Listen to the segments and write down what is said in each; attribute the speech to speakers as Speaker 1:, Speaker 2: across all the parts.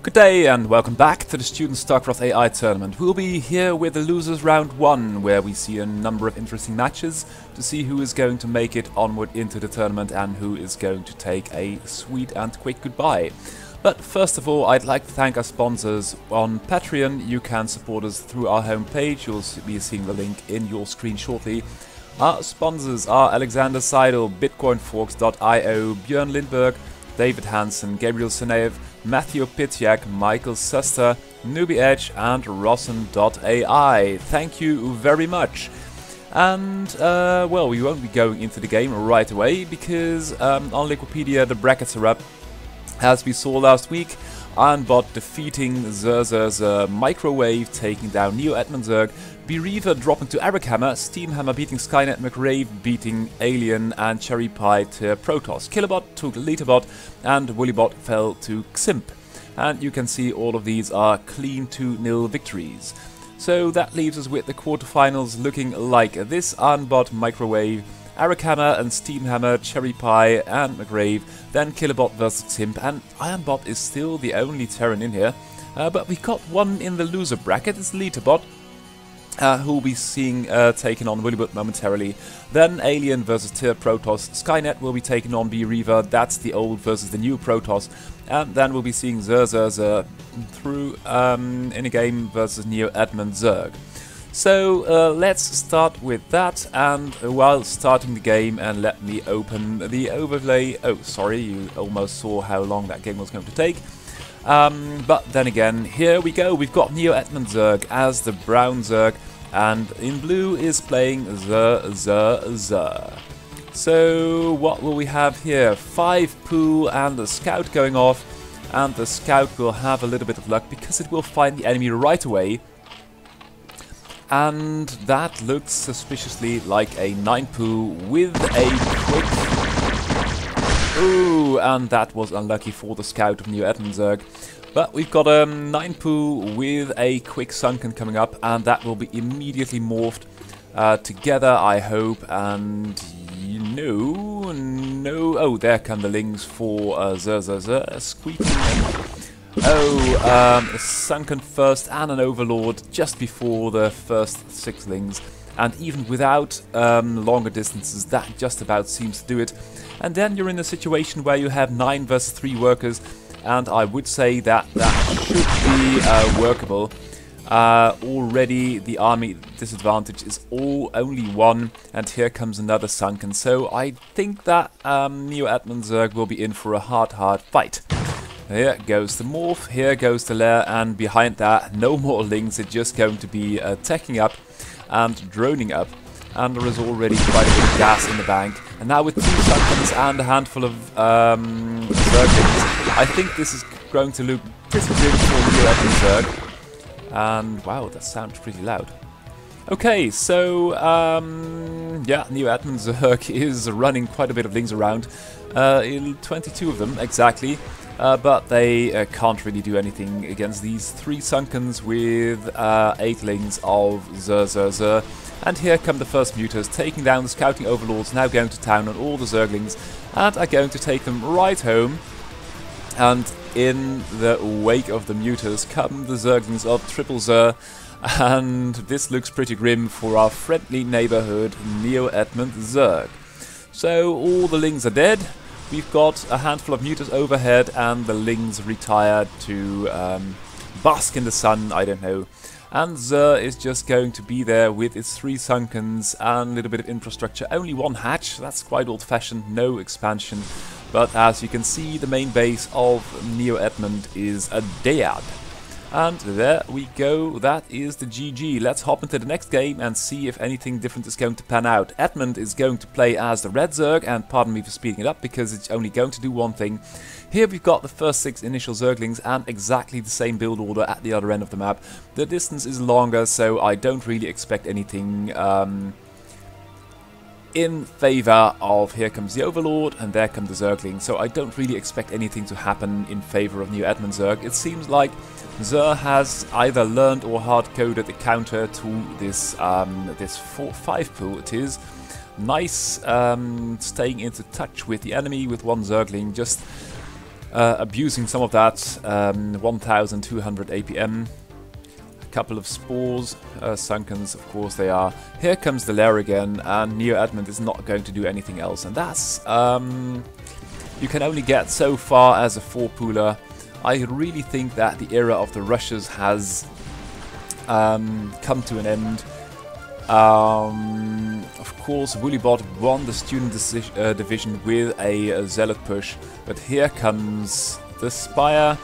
Speaker 1: Good day and welcome back to the Student StarCraft AI tournament. We'll be here with the losers round 1, where we see a number of interesting matches to see who is going to make it onward into the tournament and who is going to take a sweet and quick goodbye. But first of all, I'd like to thank our sponsors. On Patreon, you can support us through our homepage. You'll be seeing the link in your screen shortly. Our sponsors are Alexander Seidel, BitcoinForks.io, Björn Lindberg, David Hansen, Gabriel Senev, Matthew Pityak, Michael Suster, Newbie Edge and Rossen.ai. Thank you very much. And, well, we won't be going into the game right away because on Liquipedia the brackets are up. As we saw last week, Ironbot defeating Zer's Microwave, taking down Neo Edmund Zerg, Bereaver dropping to Hammer, Steamhammer beating Skynet, McRave beating Alien, and Cherry Pie to Protoss. Killerbot took Litterbot, and Woolybot fell to Ximp. And you can see all of these are clean 2-0 victories. So that leaves us with the quarterfinals looking like this: Ironbot, Microwave, Hammer and Steamhammer, Cherry Pie and McRave, then Killerbot versus Ximp, and Ironbot is still the only Terran in here. But we got one in the loser bracket, it's Litterbot, who will be seeing taking on Willybot momentarily. Then Alien versus Tyr Protoss, Skynet will be taking on Bereaver, that's the old versus the new Protoss, and then we'll be seeing Zer through in a game versus Neo Edmund Zerg. So let's start with that, and while starting the game, and let me open the overlay. Oh, sorry, you almost saw how long that game was going to take. But then again, here we go. We've got Neo Edmund Zerg as the brown Zerg, and in blue is playing Zer. So what will we have here? 5 pool and the scout going off, and the scout will have a little bit of luck because it will find the enemy right away. And that looks suspiciously like a 9 poo with a quick... Ooh, and that was unlucky for the scout of Neo Edmund Zerg. But we've got a 9 poo with a quick sunken coming up, and that will be immediately morphed together, I hope. And no. Oh, there come the lings for Zer. Squeaking. Oh, a sunken first and an overlord just before the first 6 lings, and even without longer distances, that just about seems to do it. And then you're in a situation where you have 9 versus 3 workers, and I would say that should be workable. Already the army disadvantage is only 1, and here comes another sunken, so I think that Neo Edmund Zerg will be in for a hard fight. Here goes the morph, here goes the lair, and behind that, no more lings, it's just going to be teching up and droning up. And there is already quite a bit of gas in the bank. And now with 2 sunkens and a handful of Zerglings, I think this is going to look pretty good for Neo Edmund Zerg. And wow, that sounds pretty loud. Okay, so yeah, Neo Edmund Zerg is running quite a bit of lings around. 22 of them, exactly. But they can't really do anything against these 3 sunkens with 8 lings of Zer. And here come the first muters, taking down the scouting overlords, now going to town on all the Zerglings, and are going to take them right home. And in the wake of the muters come the Zerglings of Triple Zer, and this looks pretty grim for our friendly neighborhood Neo Edmund Zerg. So all the lings are dead. We've got a handful of muters overhead, and the lings retired to bask in the sun, I don't know. And Zer is just going to be there with its 3 sunkens and a little bit of infrastructure. Only 1 hatch, that's quite old-fashioned, no expansion. But as you can see, the main base of Neo Edmund is a Dead. And there we go, that is the GG. Let's hop into the next game and see if anything different is going to pan out. Edmund is going to play as the red Zerg, and pardon me for speeding it up because it's only going to do one thing. Here we've got the first 6 initial Zerglings and exactly the same build order at the other end of the map. The distance is longer, so I don't really expect anything in favor of... Here comes the Overlord, and there come the Zergling. So I don't really expect anything to happen in favor of Neo Edmund Zerg. It seems like Zer has either learned or hard-coded the counter to this 5 pool. It is nice staying into touch with the enemy with 1 Zergling, just abusing some of that. 1200 APM. Couple of spores, sunkens, of course they are. Here comes the lair again, and Neo Edmund is not going to do anything else, and that's you can only get so far as a 4-pooler. I really think that the era of the rushes has come to an end. Of course, Woolybot won the student division with a zealot push, but here comes the Spire.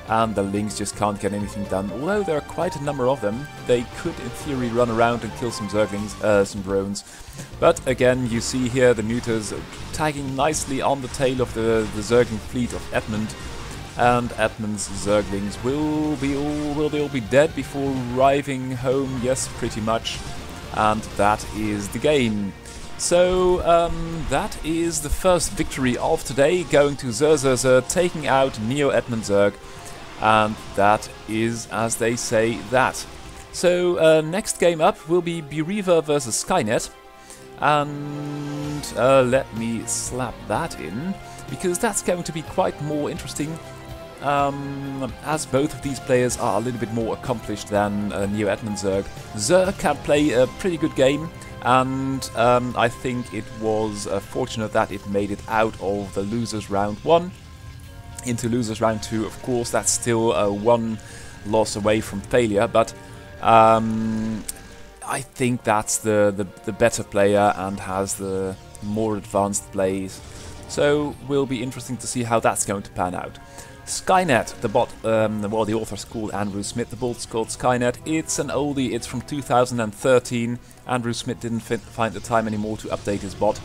Speaker 1: And the Lynx just can't get anything done. Although there are quite a number of them, they could in theory run around and kill some Zerglings, some drones. But again, you see here the Neuters tagging nicely on the tail of the Zergling fleet of Edmund. And Edmund's Zerglings will they all be dead before arriving home? Yes, pretty much. And that is the game. So that is the first victory of today, going to Zer, taking out Neo Edmund Zerg. And that is, as they say, that. So next game up will be Bereaver versus Skynet. And let me slap that in, because that's going to be quite more interesting, as both of these players are a little bit more accomplished than Neo Edmund Zerg. Zerg can play a pretty good game, and I think it was fortunate that it made it out of the losers round 1. Into losers round 2, of course, that's still one loss away from failure, but I think that's the better player and has the more advanced plays. So will be interesting to see how that's going to pan out. Skynet, the bot, well, the author's called Andrew Smith, the bot's called Skynet. It's an oldie, it's from 2013. Andrew Smith didn't find the time anymore to update his bot.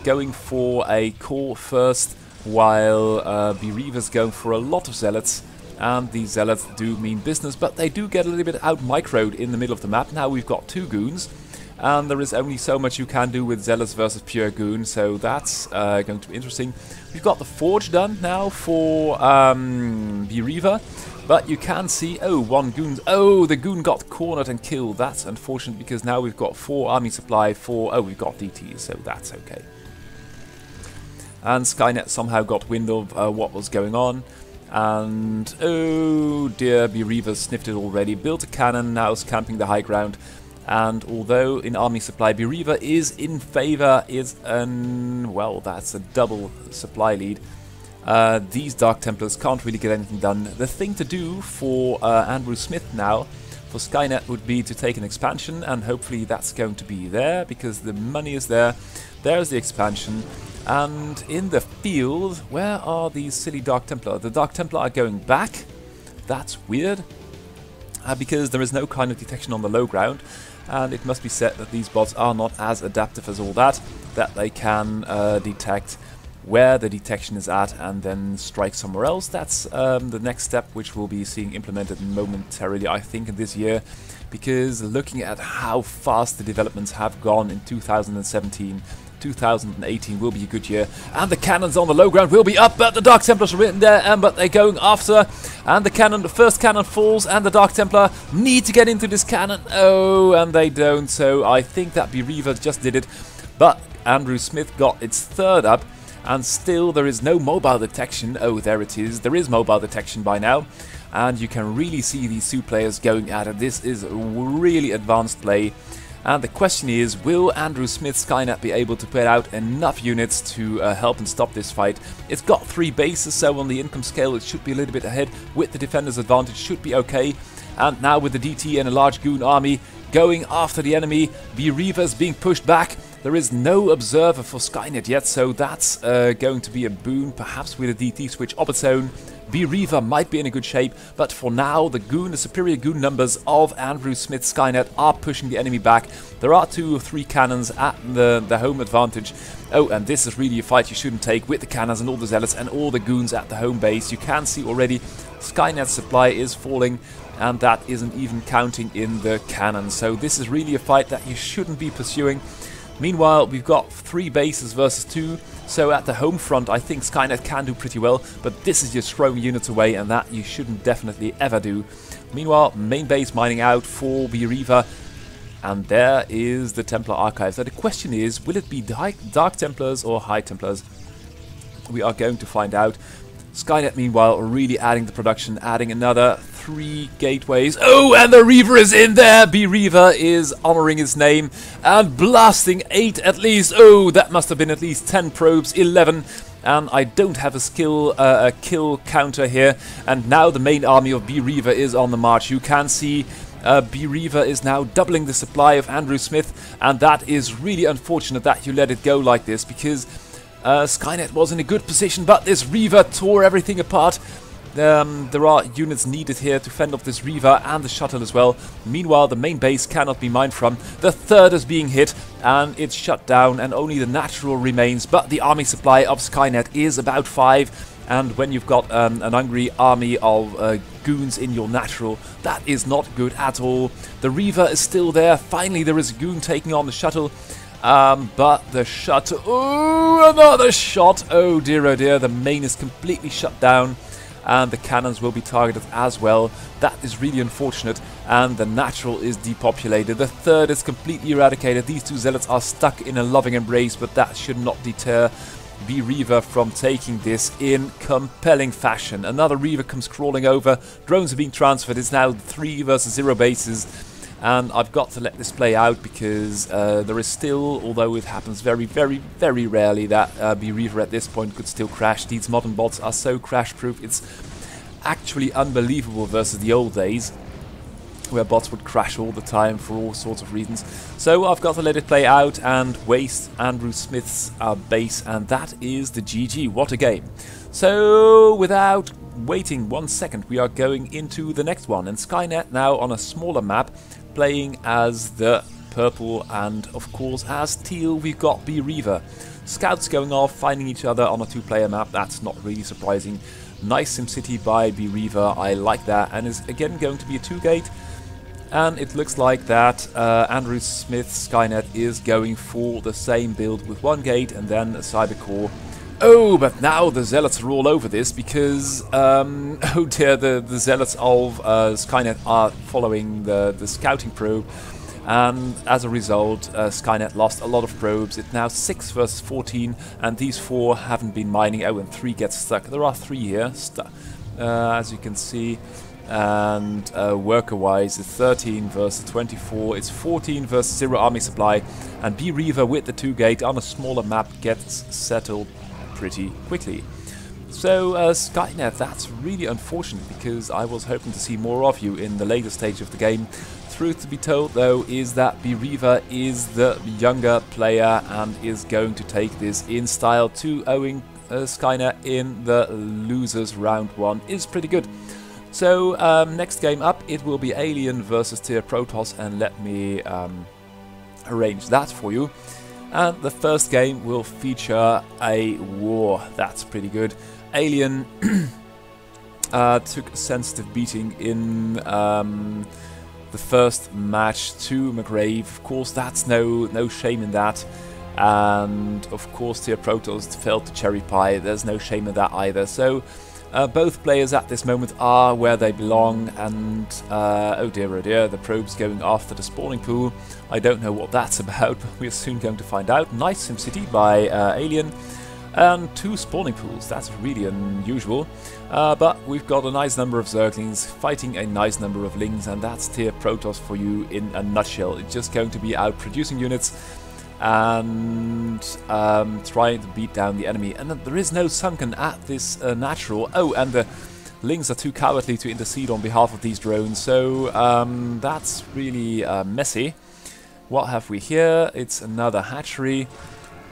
Speaker 1: Going for a core first, while Bereaver's going for a lot of zealots, and these zealots do mean business, but they do get a little bit out-microed in the middle of the map. Now we've got 2 goons, and there is only so much you can do with zealots versus pure goon, so that's going to be interesting. We've got the forge done now for Bereaver, but you can see, oh, 1 goon, oh, the goon got cornered and killed. That's unfortunate, because now we've got 4 army supply, oh, we've got DTs, so that's okay. And Skynet somehow got wind of what was going on, and oh dear, Bereaver sniffed it already, built a cannon, now is camping the high ground, and although in army supply Bereaver is in favor, well, that's a double supply lead. These Dark Templars can't really get anything done. The thing to do for Andrew Smith now, for Skynet, would be to take an expansion, and hopefully that's going to be there, because the money is there. There's the expansion. And in the field, where are these silly Dark Templar? The Dark Templar are going back. That's weird, because there is no kind of detection on the low ground, and it must be said that these bots are not as adaptive as all that they can detect where the detection is at and then strike somewhere else. That's the next step, which we'll be seeing implemented momentarily, I think, in this year, because looking at how fast the developments have gone in 2017, 2018 will be a good year, and the cannons on the low ground will be up, but the Dark Templars are written there, but they're going after, and the first cannon falls, and the Dark Templar need to get into this cannon. Oh, and they don't, so I think that Bereaver just did it, but Andrew Smith got its 3rd up, and still there is no mobile detection. Oh, there it is, there is mobile detection by now, and you can really see these 2 players going at it. This is a really advanced play. And the question is, will Andrew Smith's Skynet be able to put out enough units to help and stop this fight? It's got 3 bases, so on the income scale it should be a little bit ahead. With the defender's advantage, should be okay. And now with the DT and a large goon army going after the enemy, Bereaver's being pushed back. There is no observer for Skynet yet, so that's going to be a boon, perhaps with a DT switch of its own. Bereaver might be in a good shape, but for now the superior goon numbers of Andrew Smith's Skynet are pushing the enemy back. There are 2 or 3 cannons at the home advantage. Oh, and this is really a fight you shouldn't take, with the cannons and all the zealots and all the goons at the home base. You can see already Skynet's supply is falling, and that isn't even counting in the cannons. So this is really a fight that you shouldn't be pursuing. Meanwhile, we've got 3 bases versus 2, so at the home front I think Skynet can do pretty well, but this is just throwing units away, and that you shouldn't definitely ever do. Meanwhile, main base mining out for Bereaver, and there is the Templar Archive. So the question is, will it be Dark Templars or High Templars? We are going to find out. SkyNet, meanwhile, really adding the production, adding another 3 gateways. Oh, and the Reaver is in there! B-Reaver is honoring his name and blasting 8 at least. Oh, that must have been at least 10 probes, 11. And I don't have a kill counter here. And now the main army of B-Reaver is on the march. You can see B-Reaver is now doubling the supply of Andrew Smith. And that is really unfortunate that you let it go like this, because SkyNet was in a good position, but this Reaver tore everything apart. There are units needed here to fend off this Reaver and the shuttle as well. Meanwhile, the main base cannot be mined from. The third is being hit and it's shut down, and only the natural remains. But the army supply of SkyNet is about 5. And when you've got an hungry army of goons in your natural, that is not good at all. The Reaver is still there. Finally, there is a goon taking on the shuttle. But the shuttle... Oh, another shot! Oh dear, the main is completely shut down. And the cannons will be targeted as well. That is really unfortunate. And the natural is depopulated. The third is completely eradicated. These 2 zealots are stuck in a loving embrace, but that should not deter B-Reaver from taking this in compelling fashion. Another Reaver comes crawling over. Drones are being transferred. It's now 3 versus 0 bases. And I've got to let this play out, because there is still, although it happens very, very, very rarely, that B-Reaver at this point could still crash. These modern bots are so crash-proof. It's actually unbelievable versus the old days, where bots would crash all the time for all sorts of reasons. So I've got to let it play out and waste Andrew Smith's base, and that is the GG. What a game. So without waiting 1 second, we are going into the next one, and SkyNet now on a smaller map, playing as the purple, and of course as teal we've got B-Reaver. Scouts going off, finding each other on a 2-player map. That's not really surprising. Nice SimCity by B-Reaver, I like that, and is again going to be a 2-gate. And it looks like that Andrew Smith SkyNet is going for the same build with 1 gate and then a Cybercore. Oh, but now the Zealots are all over this, because, oh dear, the Zealots of SkyNet are following the scouting probe, and as a result, SkyNet lost a lot of probes. It's now 6 versus 14, and these 4 haven't been mining. Oh, and 3 get stuck. There are 3 here, as you can see, and worker-wise, it's 13 versus 24. It's 14 versus 0 army supply, and B-Reaver with the 2-gate on a smaller map gets settled pretty quickly. So SkyNet, that's really unfortunate, because I was hoping to see more of you in the later stage of the game. Truth to be told, though, is that B-Reaver is the younger player and is going to take this in style. 2-0ing SkyNet in the losers round 1 is pretty good. So next game up, it will be Alien versus Tier Protoss, and let me arrange that for you. And the first game will feature a war. That's pretty good. Alien took a sensitive beating in the first match to McGrave. Of course, that's no shame in that. And of course, Tier Protoss fell to Cherry Pie. There's no shame in that either. So both players at this moment are where they belong, and oh dear, the probe's going after the spawning pool. I don't know what that's about, but we're soon going to find out. Nice SimCity by Alien, and 2 spawning pools. That's really unusual, but we've got a nice number of Zerglings fighting a nice number of Lings, and that's Tier Protoss for you in a nutshell. It's just going to be out producing units and trying to beat down the enemy. And there is no sunken at this natural. Oh, and the Lings are too cowardly to intercede on behalf of these drones, so that's really messy. What have we here? It's another hatchery,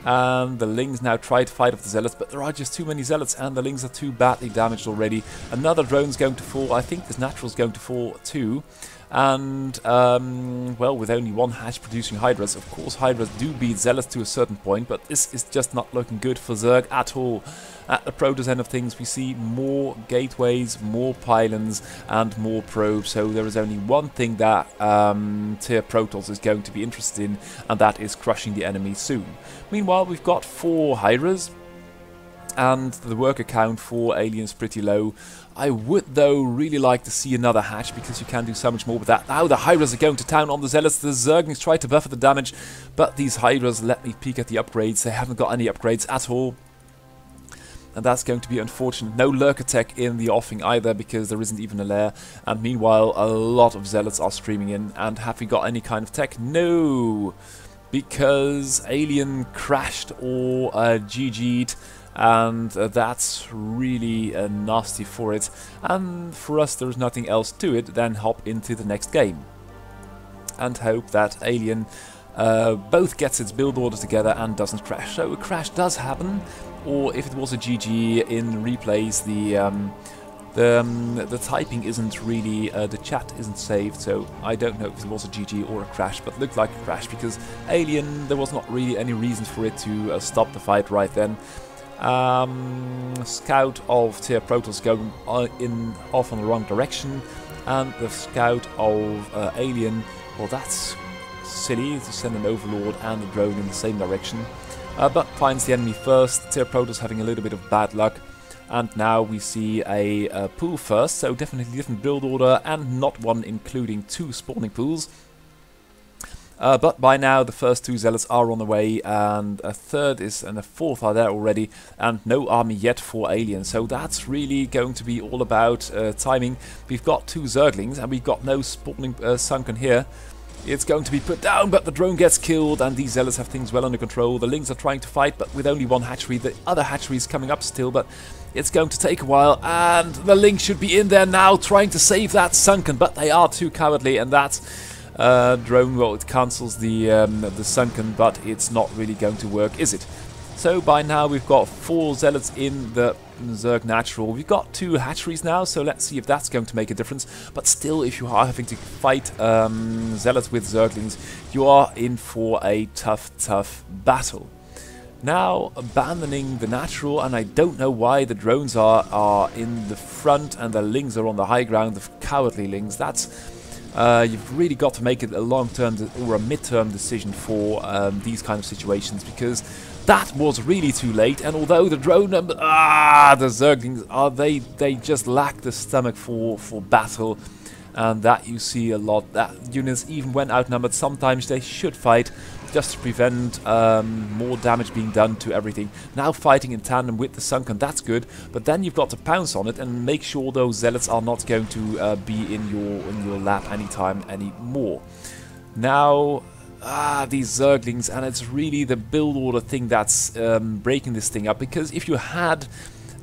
Speaker 1: and the Lings now try to fight off the Zealots, but there are just too many Zealots, and the Lings are too badly damaged already. Another drone's going to fall. I think this natural's going to fall too. And, well, with only 1 hatch producing Hydras, of course Hydras do beat Zealots to a certain point, but this is just not looking good for Zerg at all. At the Protoss end of things, we see more gateways, more pylons, and more probes, so there is only one thing that Tier Protoss is going to be interested in, and that is crushing the enemy soon. Meanwhile, we've got 4 Hydras, and the worker count for Alien's pretty low. I would, though, really like to see another hatch, because you can do so much more with that. Now the Hydras are going to town on the Zealots. The Zerglings try to buffer the damage, but these Hydras, let me peek at the upgrades. They haven't got any upgrades at all. and that's going to be unfortunate. No lurker tech in the offing either, because there isn't even a lair, and meanwhile a lot of zealots are streaming in. And have we got any kind of tech? No, because Alien crashed or GG'd, and that's really nasty for it. And for us there's nothing else to it than hop into the next game and hope that Alien both gets its build order together and doesn't crash. So a crash does happen, or if it was a GG in replays, the typing isn't really, the chat isn't saved, so I don't know if it was a GG or a crash, but it looked like a crash because Alien, there was not really any reason for it to stop the fight right then. Scout of Tier Protoss going off on the wrong direction, and the scout of Alien, well, that's silly to send an Overlord and a drone in the same direction, but finds the enemy first. Tier Protoss having a little bit of bad luck, and now we see a pool first, so definitely different build order and not one including 2 spawning pools. But by now the first 2 zealots are on the way, and a third and a fourth are there already, and no army yet for Alien. So that's really going to be all about timing. We've got 2 Zerglings and we've got no spawning sunken here. It's going to be put down, but the drone gets killed, and these zealots have things well under control. The Lings are trying to fight, but with only 1 hatchery. The other hatchery is coming up still, but it's going to take a while, and the Lings should be in there now trying to save that sunken, but they are too cowardly, and that drone, well, it cancels the sunken, but it's not really going to work, is it? So by now we've got 4 zealots in the Zerg Natural. We've got 2 hatcheries now, so let's see if that's going to make a difference. But still, if you are having to fight zealots with Zerglings, you are in for a tough battle. Now abandoning the Natural, and I don't know why the drones are in the front and the Lings are on the high ground, the cowardly Lings. That's you've really got to make it a long-term or a mid-term decision for these kind of situations, because that was really too late. And although the drone number, the Zerglings they just lack the stomach for battle, and that you see a lot. That units, even when outnumbered, sometimes they should fight just to prevent more damage being done to everything. Now fighting in tandem with the sunken, that's good, but then you've got to pounce on it and make sure those zealots are not going to be in your lap anytime anymore. Now these Zerglings, and it's really the build order thing that's breaking this thing up, because if you had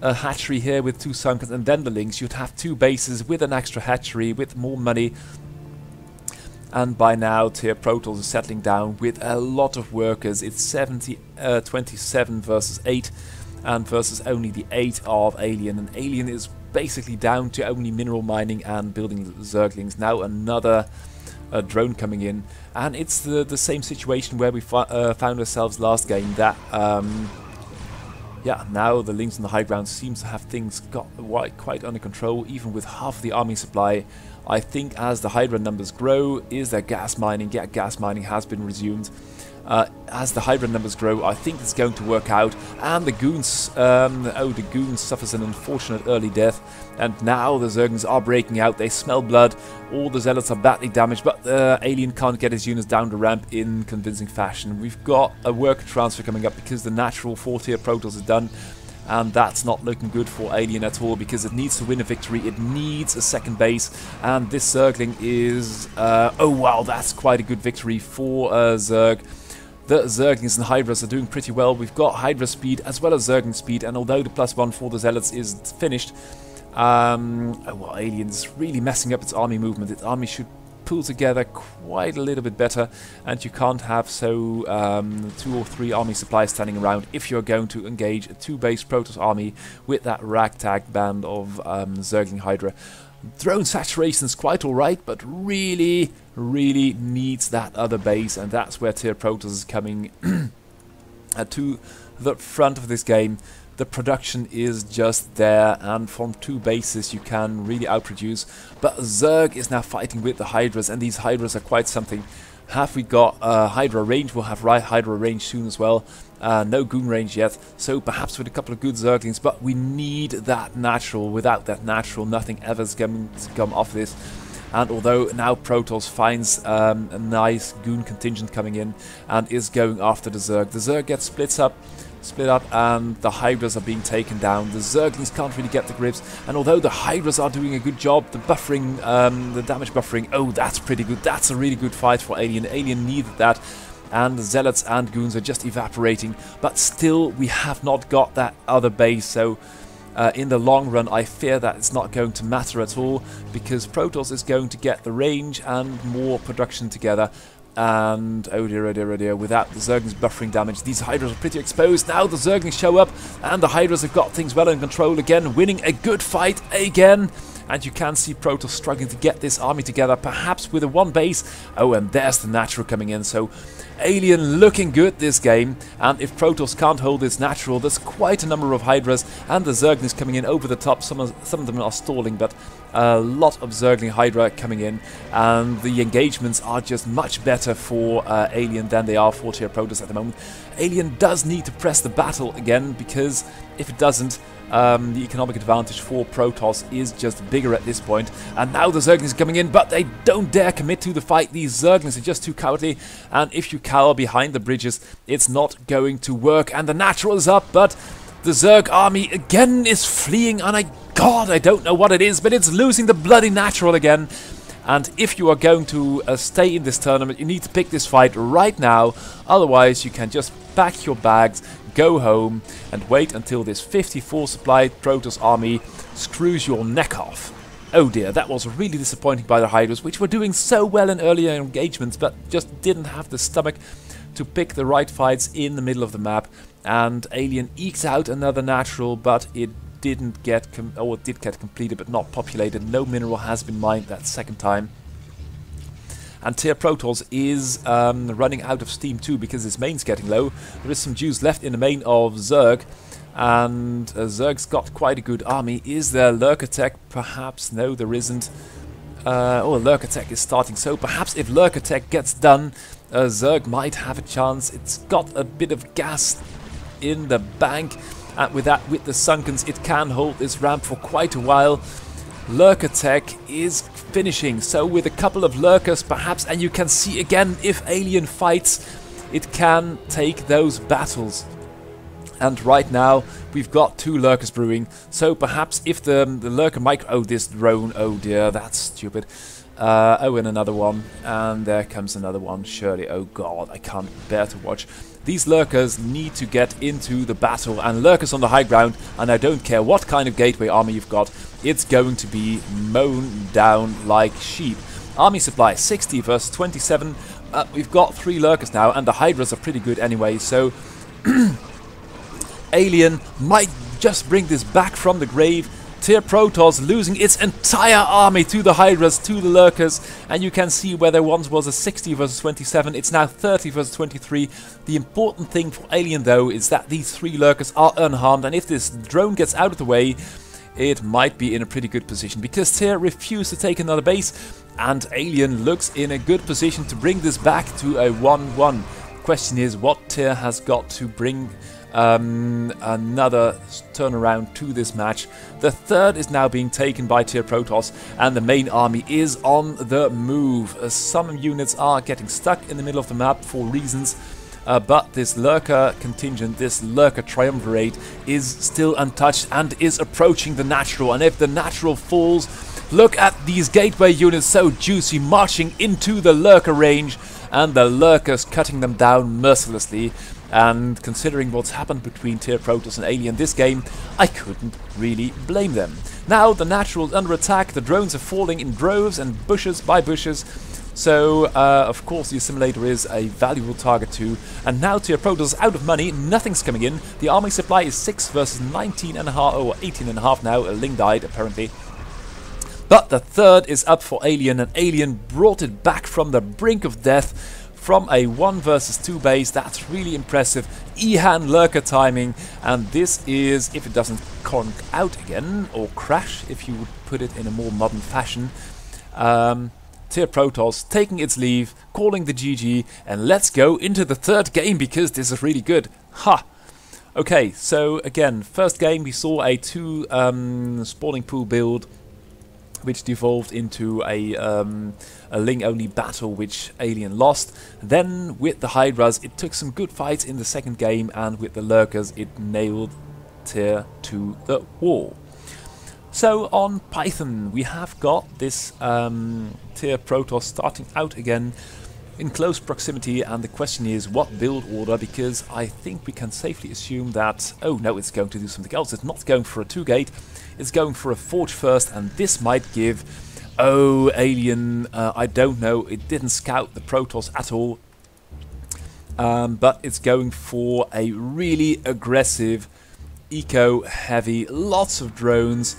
Speaker 1: a hatchery here with 2 sunkens and then the Lings, you'd have 2 bases with an extra hatchery with more money. And by now Tier Protoss is settling down with a lot of workers. It's 27 versus 8, and versus only the 8 of Alien, and Alien is basically down to only mineral mining and building Zerglings. Now another drone coming in, and it's the same situation where we found ourselves last game, that yeah, now the Lings on the high ground seems to have things got quite under control, even with half the army supply. I think as the Hydra numbers grow, is there gas mining? Yeah, gas mining has been resumed. As the Hydra numbers grow, I think it's going to work out. And the Goons, the Goons suffers an unfortunate early death. And now the Zerglings are breaking out. They smell blood. All the Zealots are badly damaged, but Alien can't get his units down the ramp in convincing fashion. We've got a worker transfer coming up because the Natural 4-tier Protoss is done. And that's not looking good for Alien at all, because it needs to win a victory. It needs a second base, and this Zergling is... oh wow, that's quite a good victory for Zerg. The Zerglings and Hydras are doing pretty well. We've got Hydra speed as well as Zergling speed, and although the +1 for the Zealots is finished, well, Alien's really messing up its army movement. Its army should pull together quite a little bit better, and you can't have 2 or 3 army supplies standing around if you're going to engage a 2-base Protoss army with that ragtag band of Zergling Hydra. Drone saturation's quite alright, but really needs that other base, and that's where Tier Protoss is coming to the front of this game. The production is just there, and from 2 bases you can really outproduce. But Zerg is now fighting with the Hydras, and these Hydras are quite something. Have we got Hydra range? We'll have Hydra range soon as well. No Goon range yet, so perhaps with a couple of good Zerglings, but we need that Natural. Without that Natural, nothing ever's going to come off this. And although now Protoss finds a nice Goon contingent coming in and is going after the Zerg gets splits up. split up, and the Hydras are being taken down. The Zerglings can't really get the grips, and although the Hydras are doing a good job, the buffering, the damage buffering, oh, that's pretty good. That's a really good fight for Alien. Alien needed that, and the Zealots and Goons are just evaporating, but still we have not got that other base, so in the long run I fear that it's not going to matter at all, because Protoss is going to get the range and more production together. And oh dear, oh dear, oh dear, without the Zerglings buffering damage, these Hydras are pretty exposed. Now the Zerglings show up, and the Hydras have got things well in control again, winning a good fight again. And you can see Protoss struggling to get this army together, perhaps with a one base. Oh, and there's the natural coming in, so Alien looking good this game. And if Protoss can't hold this natural, there's quite a number of Hydras, and the Zerglings coming in over the top. Some of them are stalling, but a lot of Zergling Hydra coming in, and the engagements are just much better for Alien than they are for Tier Protoss at the moment. Alien does need to press the battle again, because if it doesn't, the economic advantage for Protoss is just bigger at this point. And now the Zerglings are coming in, but they don't dare commit to the fight. These Zerglings are just too cowardly, and if you cower behind the bridges, it's not going to work. And the natural is up, but the Zerg army again is fleeing, and God, I don't know what it is, but it's losing the bloody natural again. And if you are going to stay in this tournament, you need to pick this fight right now. Otherwise, you can just pack your bags, go home, and wait until this 54 supply Protoss army screws your neck off. Oh dear, that was really disappointing by the Hydras, which were doing so well in earlier engagements, but just didn't have the stomach to pick the right fights in the middle of the map. And Alien ekes out another natural, but it didn't get, it did get completed but not populated. No mineral has been mined that second time. And Tier Protoss is running out of steam too, because his main's getting low. There is some juice left in the main of Zerg, and Zerg's got quite a good army. Is there Lurker Tech? Perhaps. No, there isn't. Oh, Lurker Tech is starting, so perhaps if Lurker Tech gets done, Zerg might have a chance. It's got a bit of gas in the bank, and with the Sunkens, it can hold this ramp for quite a while. Lurker Tech is finishing, so with a couple of Lurkers perhaps, and you can see again, if Alien fights, it can take those battles. And right now we've got 2 Lurkers brewing, so perhaps if the Lurker oh, this drone, oh dear, that's stupid. Oh, and another one, and there comes another one, surely. Oh god, I can't bear to watch. These Lurkers need to get into the battle, and Lurkers on the high ground, and I don't care what kind of gateway army you've got, it's going to be mown down like sheep. Army supply 60 versus 27. We've got 3 Lurkers now, and the Hydras are pretty good anyway, so Alien might just bring this back from the grave. Tier Protoss losing its entire army to the Hydras, to the Lurkers, and you can see where there once was a 60 versus 27, it's now 30 versus 23. The important thing for Alien though is that these 3 Lurkers are unharmed, and if this drone gets out of the way, it might be in a pretty good position, because Tier refused to take another base, and Alien looks in a good position to bring this back to a 1-1. Question is, what Tier has got to bring another turnaround to this match. The third is now being taken by Tier Protoss, and the main army is on the move. Some units are getting stuck in the middle of the map for reasons, but this Lurker contingent, this Lurker triumvirate, is still untouched and is approaching the natural. And if the natural falls, look at these gateway units, so juicy, marching into the Lurker range, and the Lurkers cutting them down mercilessly. And considering what's happened between Tier Protoss and Alien this game, I couldn't really blame them. Now the Natural's under attack, the drones are falling in droves and bushes by bushes, so of course the Assimilator is a valuable target too. And now Tier Protoss is out of money, nothing's coming in. The army supply is 6 versus 19.5, or 18.5 now. Ling died apparently. But the third is up for Alien, and Alien brought it back from the brink of death from a 1 versus 2 base. That's really impressive. Ehan Lurker timing, and this is, if it doesn't conk out again, or crash if you would put it in a more modern fashion, Tier Protoss taking its leave, calling the GG, and let's go into the third game, because this is really good. Ha! Okay, so again, first game we saw a 2 spawning pool build which devolved into a Ling-only battle, which Alien lost. Then with the Hydras, it took some good fights in the second game, and with the Lurkers, it nailed Tier to the wall. So on Python, we have got this Tier Protoss starting out again in close proximity, and the question is what build order, because I think we can safely assume that, oh no, it's going to do something else. It's not going for a 2-gate, it's going for a Forge first, and this might give, oh, Alien, I don't know, it didn't scout the Protoss at all, but it's going for a really aggressive, eco-heavy, lots of drones,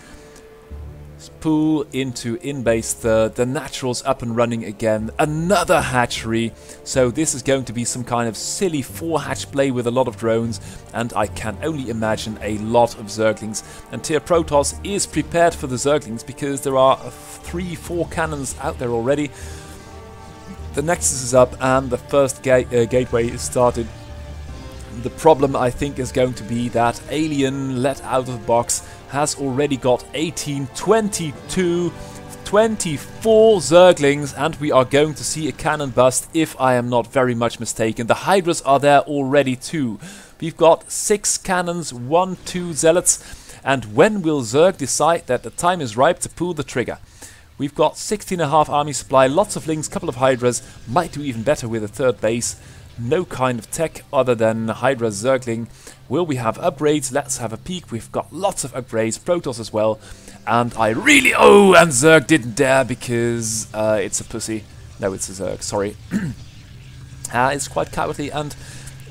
Speaker 1: pull into in-base third, the Naturals up and running again, another hatchery, so this is going to be some kind of silly 4-hatch play with a lot of drones, and I can only imagine a lot of Zerglings, and Tier Protoss is prepared for the Zerglings because there are 3-4 cannons out there already. The Nexus is up and the first gateway is started. The problem, I think, is going to be that Alien, let out of the box, has already got 18, 22, 24 Zerglings, and we are going to see a cannon bust if I am not very much mistaken. The Hydras are there already too. We've got 6 cannons, 1, 2 Zealots, and when will Zerg decide that the time is ripe to pull the trigger? We've got 16.5 army supply, lots of Lings, couple of Hydras, might do even better with a third base. No kind of tech other than Hydra Zergling. Will we have upgrades? Let's have a peek. We've got lots of upgrades, Protoss as well. And I really... Oh, and Zerg didn't dare because it's a pussy. No, it's a Zerg, sorry. It's quite cowardly, and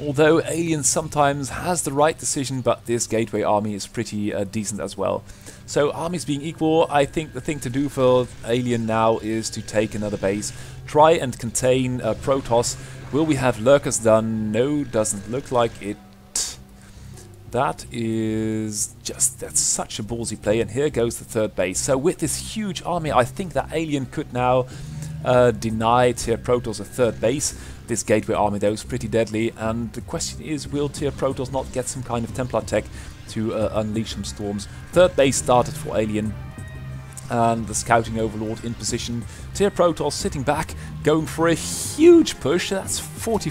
Speaker 1: although Alien sometimes has the right decision, but this Gateway army is pretty decent as well. So armies being equal, I think the thing to do for Alien now is to take another base. Try and contain Protoss. Will we have Lurkers done? No, doesn't look like it. That is just, that's such a ballsy play, and here goes the third base. So with this huge army, I think that Alien could now deny Tier Protoss a third base. This Gateway army though is pretty deadly, and the question is, will Tier Protoss not get some kind of Templar tech to unleash some storms? Third base started for Alien, and the Scouting Overlord in position. Tier Protoss sitting back, going for a huge push. That's 40.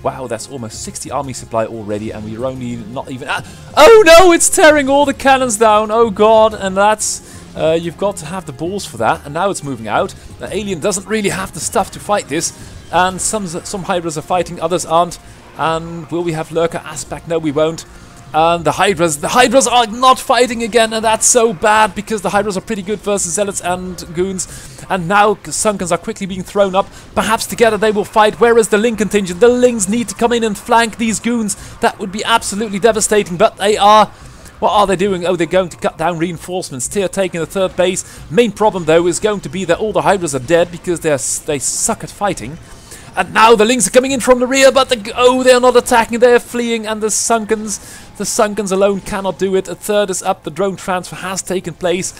Speaker 1: Wow, that's almost 60 army supply already, and we're only not even... Oh no, it's tearing all the cannons down, oh god, and that's... you've got to have the balls for that, and now it's moving out. The Alien doesn't really have the stuff to fight this, and some Hydras are fighting, others aren't. And will we have Lurker aspect? No, we won't. And the Hydras are not fighting again, and that's so bad because the Hydras are pretty good versus Zealots and Goons. And now Sunkens are quickly being thrown up. Perhaps together they will fight. Where is the Ling contingent? The Lings need to come in and flank these Goons. That would be absolutely devastating, but they are... What are they doing? Oh, they're going to cut down reinforcements. Tier taking the third base. Main problem, though, is going to be that all the Hydras are dead because they suck at fighting. And now the Lings are coming in from the rear, but they're not attacking, they're fleeing, and the Sunkens alone cannot do it. A third is up, the drone transfer has taken place.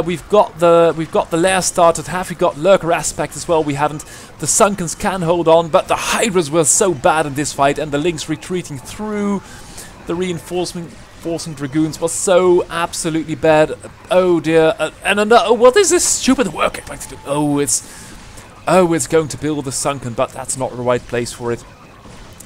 Speaker 1: We've got the lair started. Have we got Lurker aspect as well? We haven't. The Sunkens can hold on, but the Hydras were so bad in this fight, and the Lings retreating through the reinforcing Dragoons was so absolutely bad. Oh dear. And another, what is this stupid work I'm going to do? Oh, it's going to build the Sunken, but that's not the right place for it.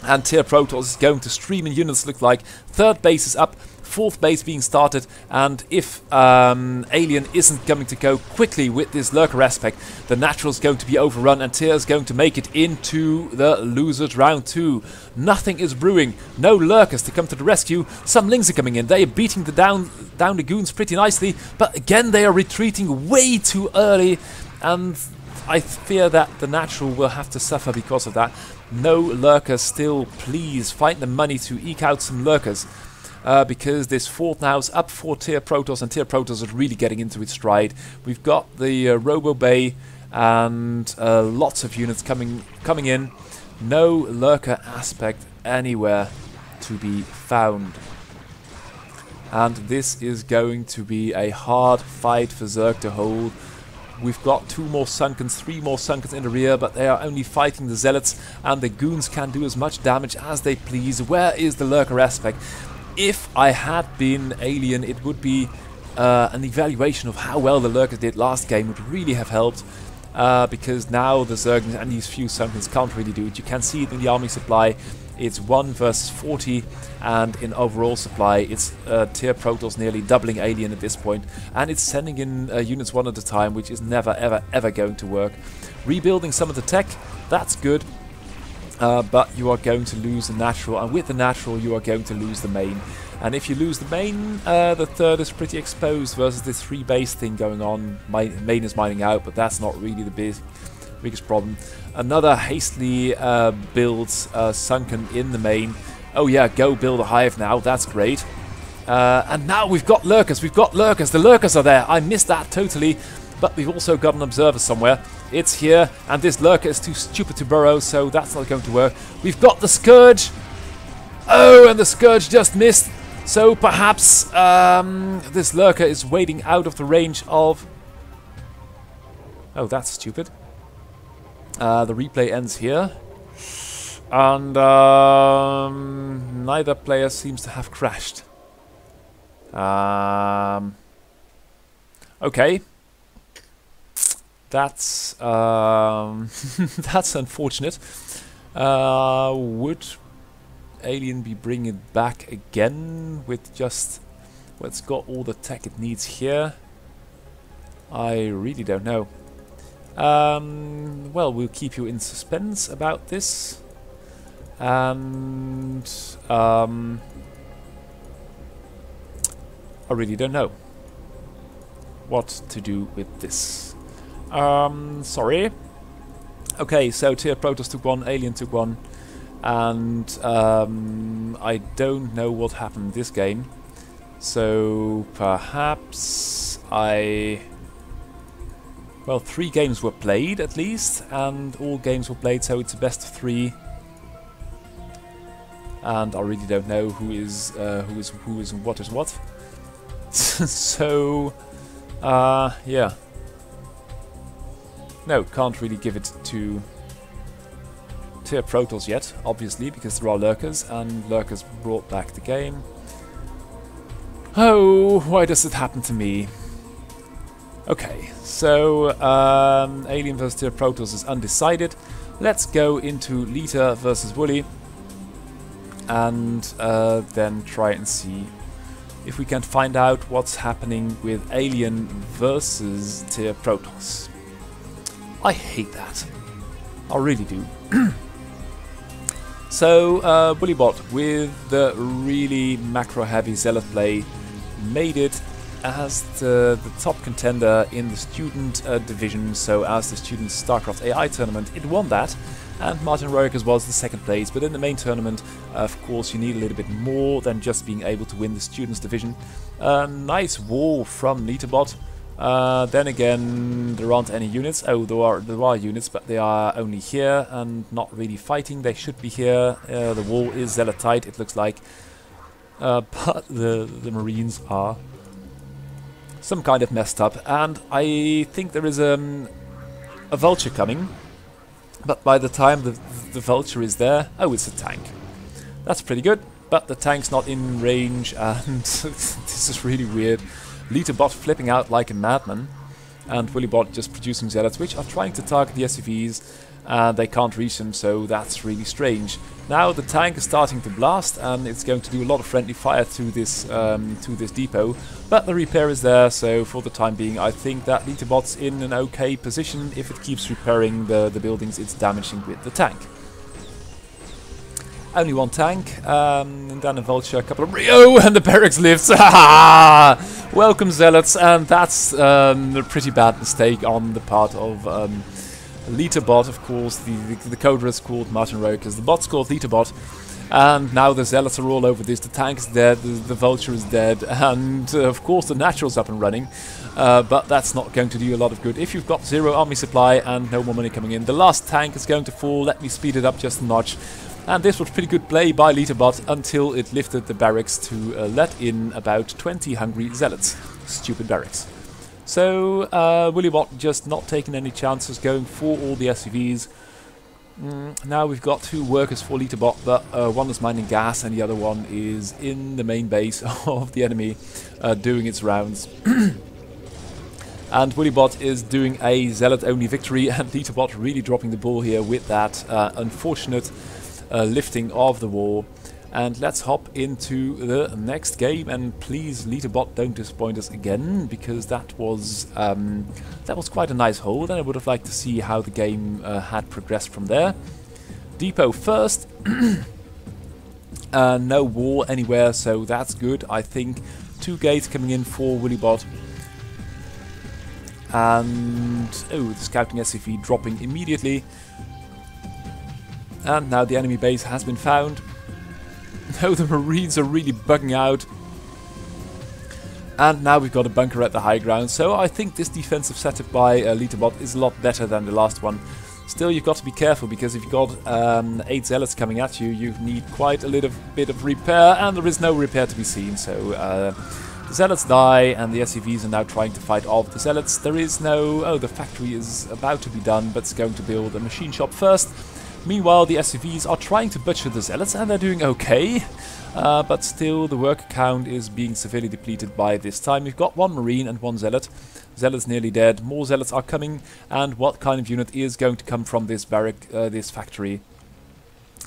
Speaker 1: And Tier Protoss is going to stream in units, look like. Third base is up, fourth base being started, and if Alien isn't going to go quickly with this Lurker aspect, the Natural's going to be overrun, and Tier is going to make it into the losers round 2. Nothing is brewing, no Lurkers to come to the rescue. Some Lings are coming in, they are beating down the Goons pretty nicely, but again they are retreating way too early, and I fear that the Natural will have to suffer because of that. No Lurkers still, please find the money to eke out some Lurkers. Because this fourth now is up for Tier Protoss, and Tier Protoss is really getting into its stride. We've got the Robo Bay and lots of units coming in. No Lurker aspect anywhere to be found. And this is going to be a hard fight for Zerg to hold. We've got 2 more Sunkens, 3 more Sunkens in the rear, but they are only fighting the Zealots, and the Goons can do as much damage as they please. Where is the Lurker aspect? If I had been Alien, it would be an evaluation of how well the Lurkers did last game would really have helped. Because now the Zerglings and these few Sunkens can't really do it. You can see it in the army supply. It's 1 versus 40, and in overall supply it's tier Protoss nearly doubling Alien at this point, and it's sending in units one at a time, which is never ever ever going to work. Rebuilding some of the tech, that's good, but you are going to lose the natural, and with the natural you are going to lose the main. And if you lose the main, the third is pretty exposed versus this 3 base thing going on. Main is mining out, but that's not really the biggest problem. Another hastily built Sunken in the main. Oh yeah, go build a hive now, that's great. And now we've got Lurkers, the Lurkers are there. I missed that totally, but we've also got an observer somewhere. It's here, and this Lurker is too stupid to burrow, so that's not going to work. We've got the Scourge. Oh, and the Scourge just missed. So perhaps this Lurker is waiting out of the range of... Oh, that's stupid. The replay ends here. And neither player seems to have crashed. Okay. That's that's unfortunate. Would Alien be bringing it back again with just... Well, it's got all the tech it needs here. I really don't know. Well, we'll keep you in suspense about this. And I really don't know what to do with this. Sorry. Okay, so tier Protoss took 1, Alien took 1. And I don't know what happened this game, so perhaps well, 3 games were played at least, and all games were played, so it's a best of 3. And I really don't know who is and what is what. So yeah, no, can't really give it to tier Protoss yet, obviously, because there are Lurkers, and Lurkers brought back the game. Oh, why does it happen to me? Okay, so Alien vs tier Protoss is undecided. Let's go into Lita versus Wooly, and then try and see if we can find out what's happening with Alien versus tier Protoss. I hate that. I really do. So, Bullybot, with the really macro-heavy Zealot play, made it as the top contender in the student division, so as the student StarCraft AI tournament. It won that, and Martin Royakers was the 2nd place, but in the main tournament, of course, you need a little bit more than just being able to win the students division. Nice wall from Litterbot. Then again, there aren't any units. Oh, there are units, but they are only here and not really fighting. They should be here. The wall is Zealot tight, it looks like. But the Marines are some kind of messed up. And I think there is a Vulture coming. But by the time the Vulture is there... Oh, it's a tank. That's pretty good. But the tank's not in range, and this is really weird. Litterbot flipping out like a madman, and Willybot just producing Zealots, which are trying to target the SCVs, and they can't reach them, so that's really strange. Now the tank is starting to blast, and it's going to do a lot of friendly fire to this depot, but the repair is there, so for the time being I think that Litterbot's in an okay position. If it keeps repairing the buildings it's damaging with the tank. Only 1 tank, and then a Vulture, a couple of... Oh, and the barracks lifts! Welcome, Zealots, and that's a pretty bad mistake on the part of Litterbot, of course. The coder is called Martin Royakers, the bot's called Litterbot, and now the Zealots are all over this. The tank is dead, the Vulture is dead, and of course the Natural's up and running, but that's not going to do a lot of good if you've got 0 army supply and no more money coming in. The last tank is going to fall. Let me speed it up just a notch. And this was pretty good play by Litterbot until it lifted the barracks to let in about 20 hungry Zealots. Stupid barracks. So Willybot just not taking any chances, going for all the SCVs. Now we've got 2 workers for Litterbot, but one is mining gas and the other one is in the main base of the enemy doing its rounds. And Willybot is doing a Zealot-only victory, and Litterbot really dropping the ball here with that unfortunate lifting of the wall. And let's hop into the next game, and please Litterbot don't disappoint us again, because that was quite a nice hold, and I would have liked to see how the game had progressed from there. Depot first. No wall anywhere, so that's good. I think 2 gates coming in for Willybot. And the scouting SCV dropping immediately. And now the enemy base has been found. No, the Marines are really bugging out. And now we've got a bunker at the high ground. So I think this defensive setup by Litterbot is a lot better than the last one. Still, you've got to be careful, because if you've got 8 zealots coming at you, you need quite a little bit of repair, and there is no repair to be seen. So the zealots die, and the SCVs are now trying to fight off the zealots. There is no... Oh, the factory is about to be done, but it's going to build a machine shop first. Meanwhile, the SCVs are trying to butcher the zealots, and they're doing okay. But still, the worker count is being severely depleted by this time. We've got 1 Marine and 1 Zealot. Zealot's nearly dead. More Zealots are coming. And what kind of unit is going to come from this this factory?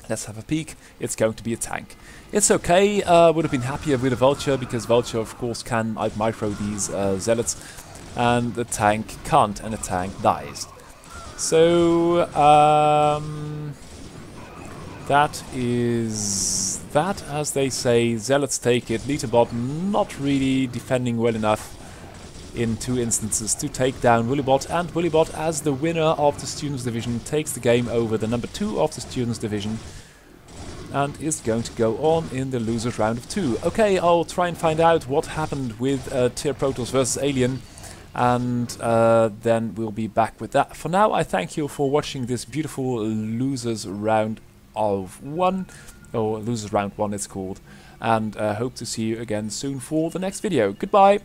Speaker 1: Let's have a peek. It's going to be a tank. It's okay. Would have been happier with a Vulture, because Vulture, of course, can out-micro these Zealots. And the tank can't, and the tank dies. So, that is that, as they say. Zealots take it. Litterbot not really defending well enough in 2 instances to take down Willybot, and Willybot, as the winner of the Students Division, takes the game over the number 2 of the Students Division and is going to go on in the losers round of 2. Okay, I'll try and find out what happened with Tier Protoss versus Alien, and then we'll be back with that. For now, I thank you for watching this beautiful losers round of 1, or losers round 1 it's called, and hope to see you again soon for the next video. Goodbye!